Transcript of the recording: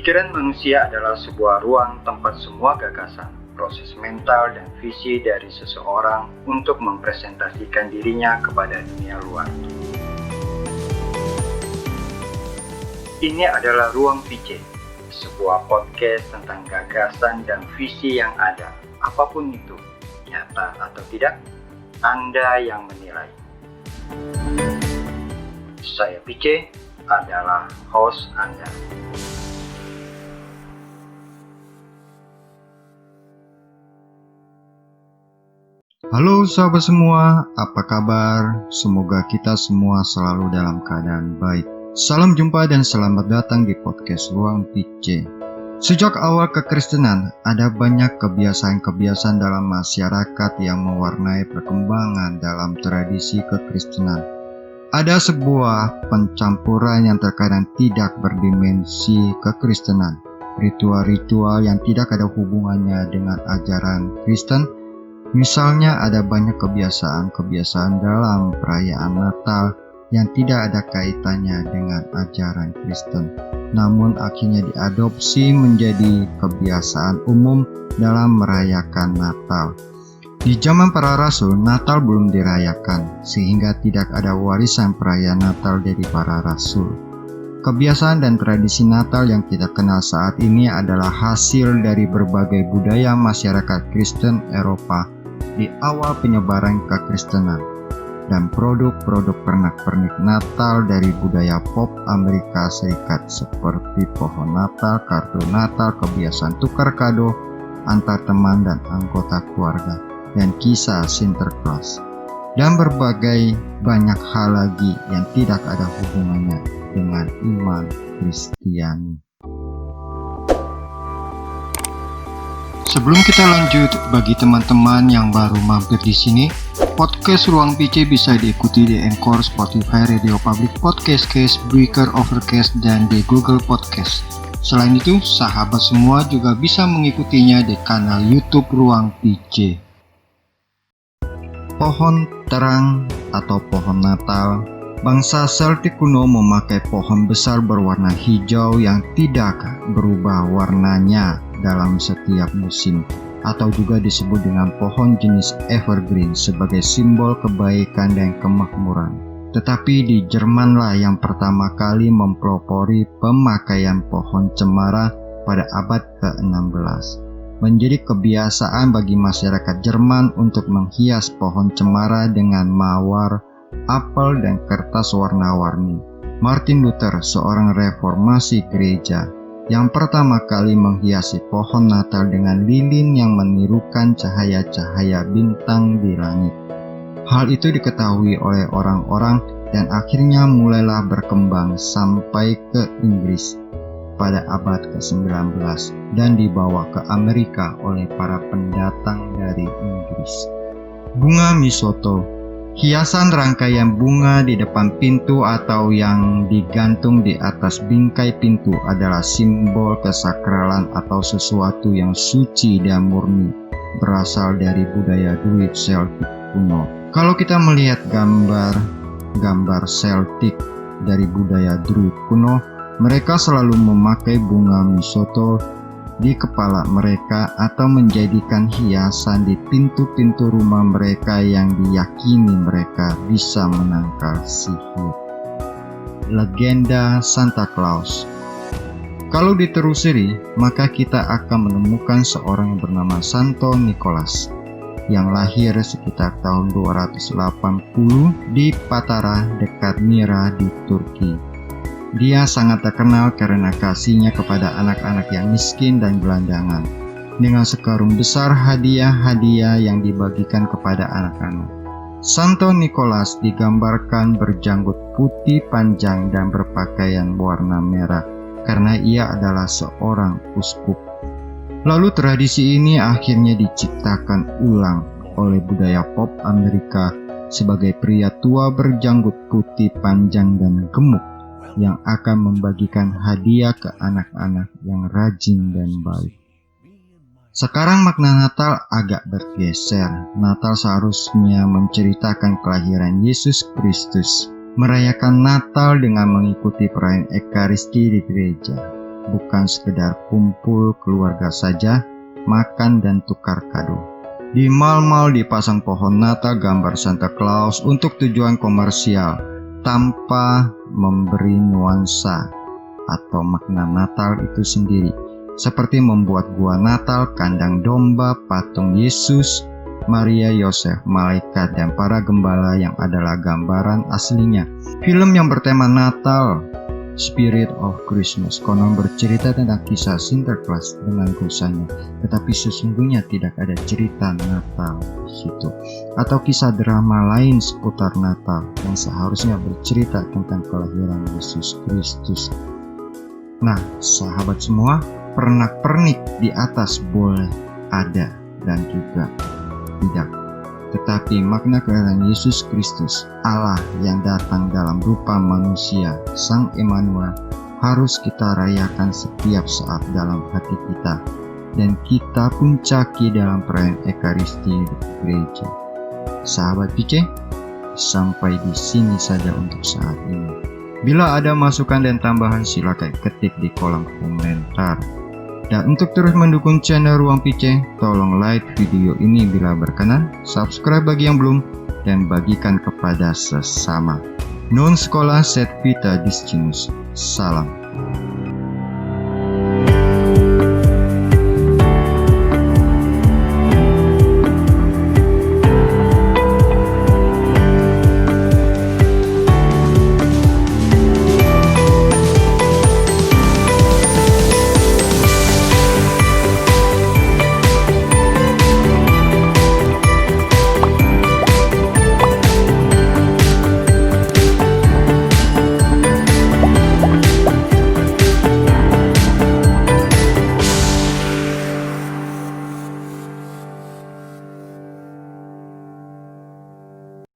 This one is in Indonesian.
Pikiran manusia adalah sebuah ruang tempat semua gagasan, proses mental dan visi dari seseorang untuk mempresentasikan dirinya kepada dunia luar. Ini adalah Ruang PC, sebuah podcast tentang gagasan dan visi yang ada, apapun itu, nyata atau tidak, Anda yang menilai. Saya PC adalah host Anda. Halo sahabat semua, apa kabar? Semoga kita semua selalu dalam keadaan baik. Salam jumpa dan selamat datang di podcast Ruang PC. Sejak awal kekristenan, ada banyak kebiasaan-kebiasaan dalam masyarakat yang mewarnai perkembangan dalam tradisi kekristenan. Ada sebuah pencampuran yang terkadang tidak berdimensi kekristenan, ritual-ritual yang tidak ada hubungannya dengan ajaran Kristen. Misalnya ada banyak kebiasaan-kebiasaan dalam perayaan Natal yang tidak ada kaitannya dengan ajaran Kristen, namun akhirnya diadopsi menjadi kebiasaan umum dalam merayakan Natal. Di zaman para rasul, Natal belum dirayakan, sehingga tidak ada warisan perayaan Natal dari para rasul. Kebiasaan dan tradisi Natal yang kita kenal saat ini adalah hasil dari berbagai budaya masyarakat Kristen Eropa di awal penyebaran kekristenan, dan produk-produk pernak-pernik Natal dari budaya pop Amerika Serikat seperti pohon Natal, kartu Natal, kebiasaan tukar kado antar teman dan anggota keluarga, dan kisah Sinterklas, dan berbagai banyak hal lagi yang tidak ada hubungannya dengan iman Kristiani. Sebelum kita lanjut, bagi teman-teman yang baru mampir di sini, podcast Ruang PC bisa diikuti di Anchor, Spotify, Radio Public Podcast, Case, Breaker, Overcast, dan di Google Podcast. Selain itu, sahabat semua juga bisa mengikutinya di kanal YouTube Ruang PC. Pohon terang atau pohon Natal. Bangsa Celtic kuno memakai pohon besar berwarna hijau yang tidak berubah warnanya dalam setiap musim, atau juga disebut dengan pohon jenis evergreen sebagai simbol kebaikan dan kemakmuran. Tetapi di Jermanlah yang pertama kali mempelopori pemakaian pohon cemara pada abad ke-16. Menjadi kebiasaan bagi masyarakat Jerman untuk menghias pohon cemara dengan mawar, apel, dan kertas warna-warni. Martin Luther, seorang reformasi gereja, yang pertama kali menghiasi pohon Natal dengan lilin yang menirukan cahaya-cahaya bintang di langit. Hal itu diketahui oleh orang-orang dan akhirnya mulailah berkembang sampai ke Inggris pada abad ke-19 dan dibawa ke Amerika oleh para pendatang dari Inggris. Bunga mistletoe, hiasan rangkaian bunga di depan pintu atau yang digantung di atas bingkai pintu adalah simbol kesakralan atau sesuatu yang suci dan murni, berasal dari budaya Druid Celtic kuno. Kalau kita melihat gambar Celtic dari budaya Druid kuno, mereka selalu memakai bunga mistletoe di kepala mereka atau menjadikan hiasan di pintu-pintu rumah mereka yang diyakini mereka bisa menangkal sihir. Legenda Santa Claus. Kalau ditelusuri, maka kita akan menemukan seorang yang bernama Santo Nicholas yang lahir sekitar tahun 280 di Patara dekat Myra di Turki. Dia sangat terkenal karena kasihnya kepada anak-anak yang miskin dan gelandangan, dengan sekarung besar hadiah-hadiah yang dibagikan kepada anak-anak. Santo Nicholas digambarkan berjanggut putih panjang dan berpakaian warna merah, karena ia adalah seorang uskup. Lalu tradisi ini akhirnya diciptakan ulang oleh budaya pop Amerika sebagai pria tua berjanggut putih panjang dan gemuk yang akan membagikan hadiah ke anak-anak yang rajin dan baik. Sekarang makna Natal agak bergeser. Natal seharusnya menceritakan kelahiran Yesus Kristus. Merayakan Natal dengan mengikuti perayaan Ekaristi di gereja. bukan sekedar kumpul keluarga saja, makan dan tukar kado. Di mal-mal dipasang pohon Natal gambar Santa Claus untuk tujuan komersial tanpa memberi nuansa atau makna Natal itu sendiri, seperti membuat gua Natal, kandang domba, patung Yesus, Maria, Yosef, malaikat, dan para gembala yang adalah gambaran aslinya. Film yang bertema Natal, Spirit of Christmas, konon bercerita tentang kisah Sinterklas dengan rusanya, tetapi sesungguhnya tidak ada cerita Natal di situ, atau kisah drama lain seputar Natal yang seharusnya bercerita tentang kelahiran Yesus Kristus. Nah, sahabat semua, pernak-pernik di atas boleh ada dan juga tidak. Tetapi makna kelahiran Yesus Kristus, Allah yang datang dalam rupa manusia, Sang Immanuel, harus kita rayakan setiap saat dalam hati kita. Dan kita puncaki dalam perayaan Ekaristi di gereja. Sahabat PC, sampai di sini saja untuk saat ini. Bila ada masukan dan tambahan silakan ketik di kolom komentar. Dan untuk terus mendukung channel Ruang PC, tolong like video ini bila berkenan, subscribe bagi yang belum, dan bagikan kepada sesama. Non Schola Sed Vita Discimus. Salam.